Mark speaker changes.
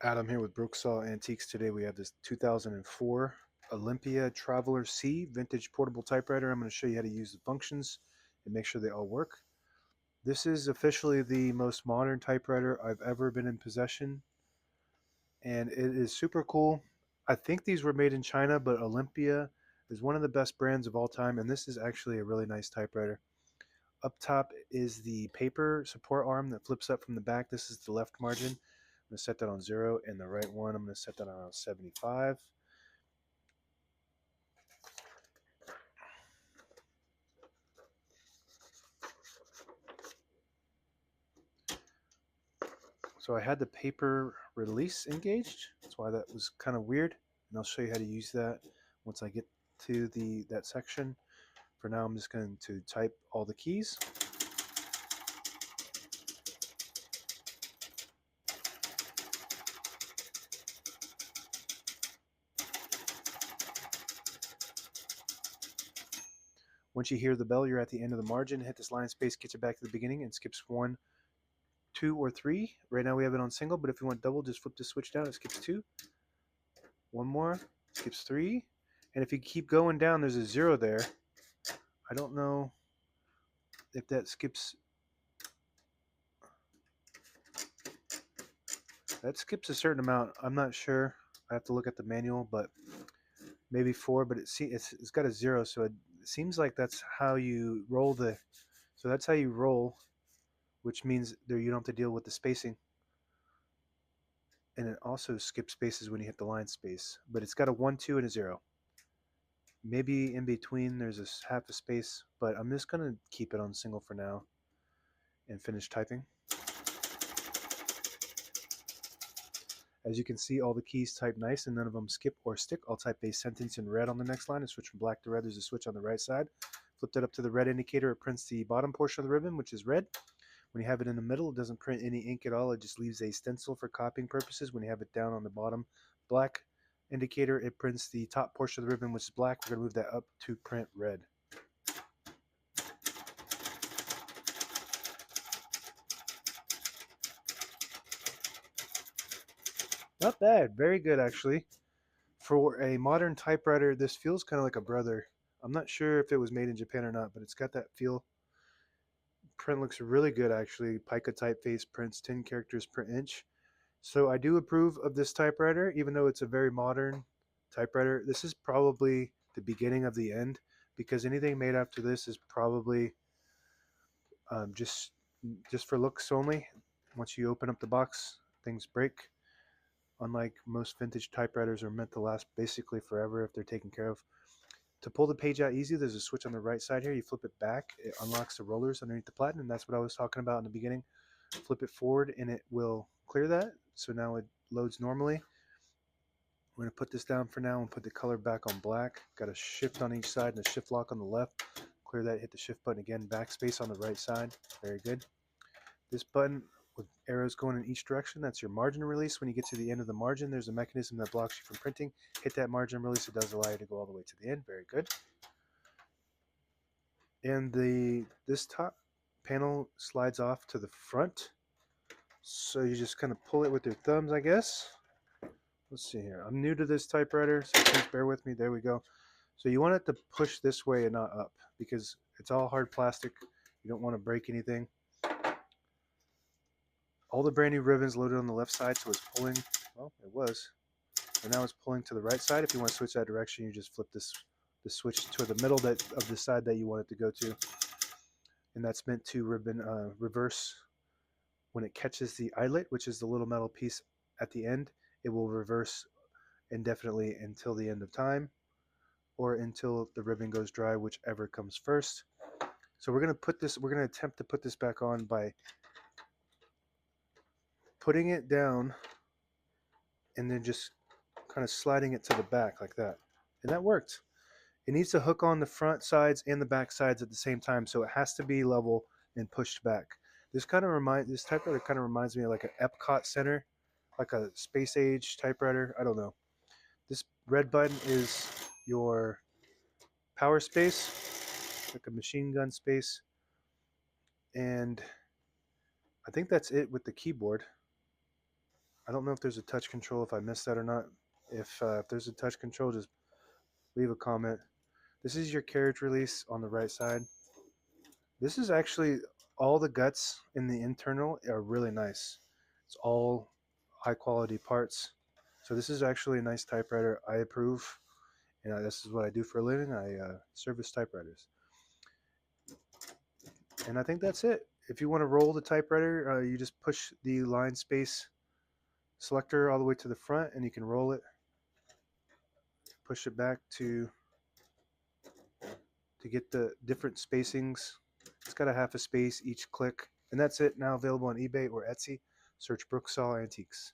Speaker 1: Adam here with Brooksaw Antiques. Today we have this 2004 Olympia Traveller C vintage portable typewriter. I'm going to show you how to use the functions and make sure they all work. This is officially the most modern typewriter I've ever been in possession, and it is super cool. I think these were made in China, but Olympia is one of the best brands of all time, and this is actually a really nice typewriter. Up top is the paper support arm that flips up from the back. This is the left margin. I'm going to set that on 0, and the right one I'm going to set that on 75. So I had the paper release engaged. That's why that was kind of weird, and I'll show you how to use that once I get to that section. For now, I'm just going to type all the keys. Once you hear the bell, you're at the end of the margin. Hit this line space, gets it back to the beginning, and skips 1, 2, or 3. Right now we have it on single, but if you want double, just flip the switch down. It skips 2. One more, skips 3. And if you keep going down, there's a 0 there. I don't know if that skips. That skips a certain amount. I'm not sure. I have to look at the manual, but maybe 4. But it's got a 0, so it seems like that's how you roll the. So that's how you roll, which means there you don't have to deal with the spacing. And it also skips spaces when you hit the line space. But it's got a 1, 2, and a 0. Maybe in between there's a half a space, but I'm just gonna keep it on single for now and finish typing. As you can see, all the keys type nice and none of them skip or stick. I'll type a sentence in red on the next line and switch from black to red. There's a switch on the right side. Flip that up to the red indicator. It prints the bottom portion of the ribbon, which is red. When you have it in the middle, it doesn't print any ink at all. It just leaves a stencil for copying purposes. When you have it down on the bottom black indicator, it prints the top portion of the ribbon, which is black. We're going to move that up to print red. Not bad. Very good, actually. For a modern typewriter, this feels kind of like a brother. I'm not sure if it was made in Japan or not, but it's got that feel. Print looks really good, actually. Pica typeface prints 10 characters per inch. So I do approve of this typewriter, even though it's a very modern typewriter. This is probably the beginning of the end, because anything made after this is probably um, just just for looks only. Once you open up the box, things break. Unlike most vintage typewriters, are meant to last basically forever if they're taken care of. To pull the page out easy, there's a switch on the right side here. You flip it back, it unlocks the rollers underneath the platen, and that's what I was talking about in the beginning. Flip it forward and it will clear that. So now it loads normally. We're going to put this down for now and put the color back on black. Got a shift on each side and a shift lock on the left. Clear that, hit the shift button again, backspace on the right side. Very good. This button with arrows going in each direction, that's your margin release. When you get to the end of the margin, there's a mechanism that blocks you from printing. Hit that margin release, it does allow you to go all the way to the end. Very good. And this top panel slides off to the front. So you just kind of pull it with your thumbs, I guess. Let's see here. I'm new to this typewriter, so please bear with me. There we go. So you want it to push this way and not up, because it's all hard plastic. You don't want to break anything. All the brand new ribbons loaded on the left side, so it's pulling. Well, it was. And now it's pulling to the right side. If you want to switch that direction, you just flip the switch to the middle of the side that you want it to go to. And that's meant to reverse when it catches the eyelet, which is the little metal piece at the end. It will reverse indefinitely until the end of time, or until the ribbon goes dry, whichever comes first. So we're going to attempt to put this back on by putting it down and then just kind of sliding it to the back like that. And that worked. It needs to hook on the front sides and the back sides at the same time, so it has to be level and pushed back. This typewriter kind of reminds me of like an Epcot Center, like a space age typewriter. I don't know. This red button is your power space, like a machine gun space. And I think that's it with the keyboard. I don't know if there's a touch control, if I missed that or not. If there's a touch control, just leave a comment. This is your carriage release on the right side. This is actually, all the guts in the internal are really nice. It's all high quality parts. So this is actually a nice typewriter. I approve. You know, this is what I do for a living. I service typewriters. And I think that's it. If you want to roll the typewriter, you just push the line space selector all the way to the front and you can roll it. Push it back to get the different spacings. It's got a half a space each click. And that's it. Now available on eBay or Etsy. Search Brooksaw Antiques.